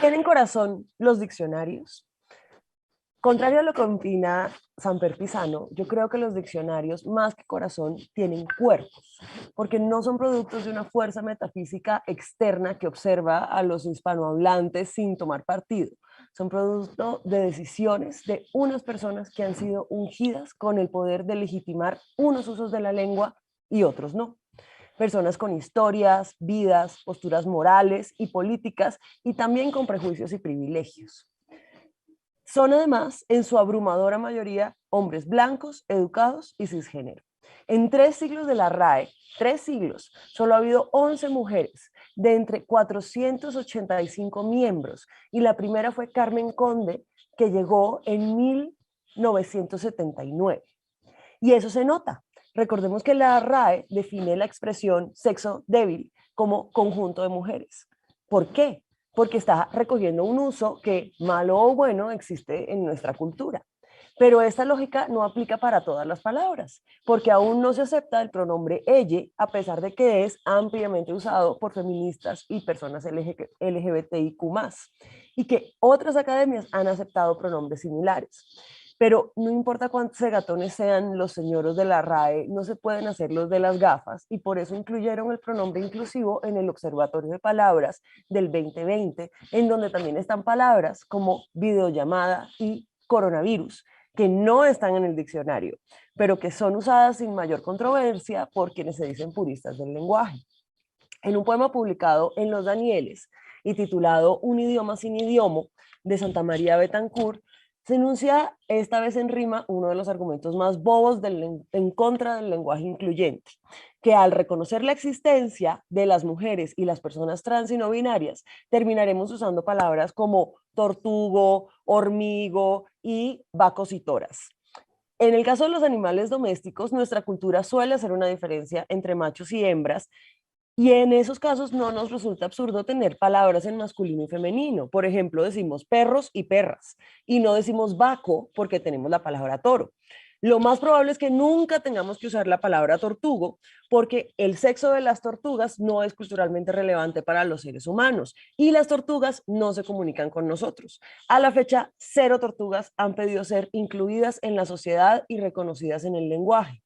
¿Tienen corazón los diccionarios? Contrario a lo que opina Samper Pisano, yo creo que los diccionarios, más que corazón, tienen cuerpos, porque no son productos de una fuerza metafísica externa que observa a los hispanohablantes sin tomar partido. Son producto de decisiones de unas personas que han sido ungidas con el poder de legitimar unos usos de la lengua y otros no. Personas con historias, vidas, posturas morales y políticas y también con prejuicios y privilegios. Son además, en su abrumadora mayoría, hombres blancos, educados y cisgénero. En 3 siglos de la RAE, 3 siglos, solo ha habido 11 mujeres de entre 485 miembros, y la primera fue Carmen Conde, que llegó en 1979. Y eso se nota. Recordemos que la RAE define la expresión sexo débil como conjunto de mujeres. ¿Por qué? Porque está recogiendo un uso que, malo o bueno, existe en nuestra cultura. Pero esta lógica no aplica para todas las palabras, porque aún no se acepta el pronombre ella, a pesar de que es ampliamente usado por feministas y personas LGBTIQ+, y que otras academias han aceptado pronombres similares. Pero no importa cuántos segatones sean los señoros de la RAE, no se pueden hacer los de las gafas, y por eso incluyeron el pronombre inclusivo en el Observatorio de Palabras del 2020, en donde también están palabras como videollamada y coronavirus, que no están en el diccionario, pero que son usadas sin mayor controversia por quienes se dicen puristas del lenguaje. En un poema publicado en Los Danieles y titulado Un idioma sin idioma, de Santa María Betancourt, se enuncia esta vez en rima uno de los argumentos más bobos en contra del lenguaje incluyente, que al reconocer la existencia de las mujeres y las personas trans y no binarias, terminaremos usando palabras como tortugo, hormigo y vacos y toras. En el caso de los animales domésticos, nuestra cultura suele hacer una diferencia entre machos y hembras, y en esos casos no nos resulta absurdo tener palabras en masculino y femenino. Por ejemplo, decimos perros y perras, y no decimos vaco porque tenemos la palabra toro. Lo más probable es que nunca tengamos que usar la palabra tortugo, porque el sexo de las tortugas no es culturalmente relevante para los seres humanos, y las tortugas no se comunican con nosotros. A la fecha, 0 tortugas han pedido ser incluidas en la sociedad y reconocidas en el lenguaje.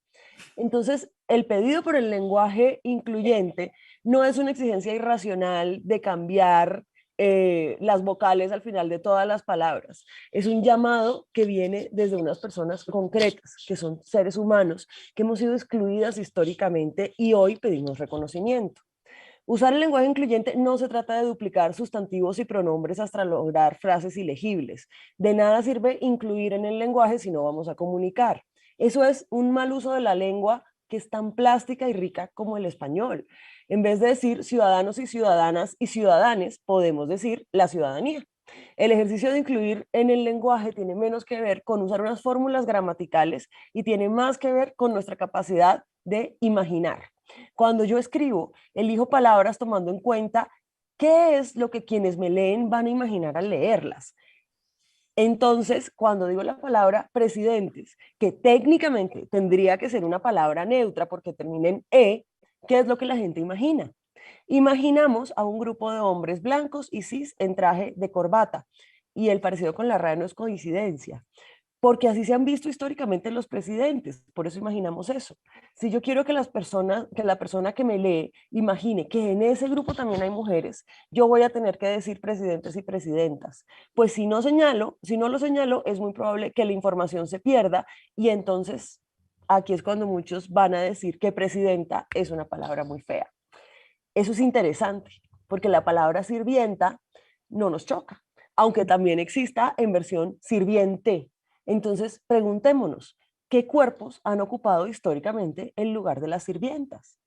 Entonces, el pedido por el lenguaje incluyente no es una exigencia irracional de cambiar las vocales al final de todas las palabras. Es un llamado que viene desde unas personas concretas, que son seres humanos, que hemos sido excluidas históricamente y hoy pedimos reconocimiento. Usar el lenguaje incluyente no se trata de duplicar sustantivos y pronombres hasta lograr frases ilegibles. De nada sirve incluir en el lenguaje si no vamos a comunicar. Eso es un mal uso de la lengua, que es tan plástica y rica como el español. En vez de decir ciudadanos y ciudadanas y ciudadanes, podemos decir la ciudadanía. El ejercicio de incluir en el lenguaje tiene menos que ver con usar unas fórmulas gramaticales y tiene más que ver con nuestra capacidad de imaginar. Cuando yo escribo, elijo palabras tomando en cuenta qué es lo que quienes me leen van a imaginar al leerlas. Entonces, cuando digo la palabra presidentes, que técnicamente tendría que ser una palabra neutra porque termina en E, ¿qué es lo que la gente imagina? Imaginamos a un grupo de hombres blancos y cis en traje de corbata, y el parecido con la RAE no es coincidencia, porque así se han visto históricamente los presidentes, por eso imaginamos eso. Si yo quiero que la persona que me lee imagine que en ese grupo también hay mujeres, yo voy a tener que decir presidentes y presidentas. Pues si no lo señalo, es muy probable que la información se pierda, y entonces aquí es cuando muchos van a decir que presidenta es una palabra muy fea. Eso es interesante, porque la palabra sirvienta no nos choca, aunque también exista en versión sirviente. Entonces, preguntémonos, ¿qué cuerpos han ocupado históricamente el lugar de las sirvientas?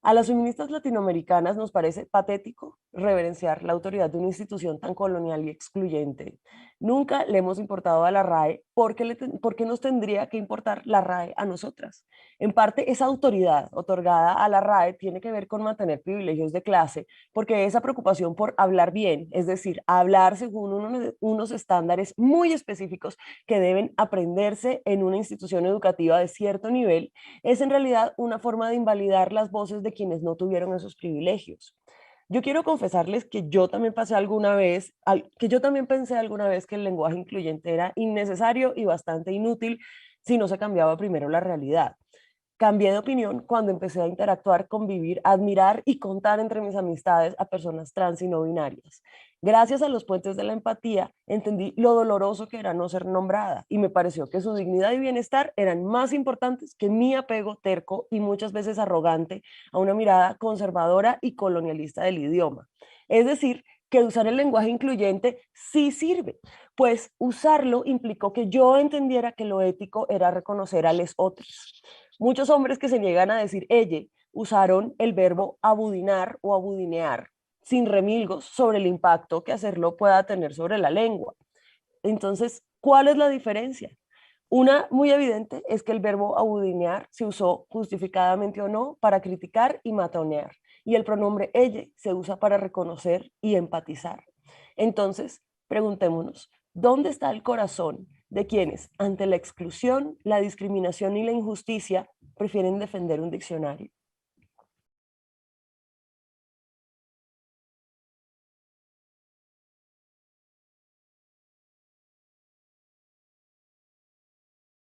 A las feministas latinoamericanas nos parece patético reverenciar la autoridad de una institución tan colonial y excluyente. Nunca le hemos importado a la RAE. ¿Por qué nos tendría que importar la RAE a nosotras? En parte, esa autoridad otorgada a la RAE tiene que ver con mantener privilegios de clase, porque esa preocupación por hablar bien, es decir, hablar según unos estándares muy específicos que deben aprenderse en una institución educativa de cierto nivel, es en realidad una forma de invalidar las voces de quienes no tuvieron esos privilegios. Yo quiero confesarles que yo también pasé alguna vez, que yo también pensé alguna vez que el lenguaje incluyente era innecesario y bastante inútil si no se cambiaba primero la realidad. Cambié de opinión cuando empecé a interactuar, convivir, admirar y contar entre mis amistades a personas trans y no binarias. Gracias a los puentes de la empatía, entendí lo doloroso que era no ser nombrada y me pareció que su dignidad y bienestar eran más importantes que mi apego terco y muchas veces arrogante a una mirada conservadora y colonialista del idioma. Es decir, que usar el lenguaje incluyente sí sirve, pues usarlo implicó que yo entendiera que lo ético era reconocer a los otros. Muchos hombres que se niegan a decir ella usaron el verbo abudinar o abudinear sin remilgos sobre el impacto que hacerlo pueda tener sobre la lengua. Entonces, ¿cuál es la diferencia? Una muy evidente es que el verbo abudinear se usó justificadamente o no para criticar y matonear, y el pronombre ella se usa para reconocer y empatizar. Entonces, preguntémonos, ¿dónde está el corazón de quienes, ante la exclusión, la discriminación y la injusticia, prefieren defender un diccionario?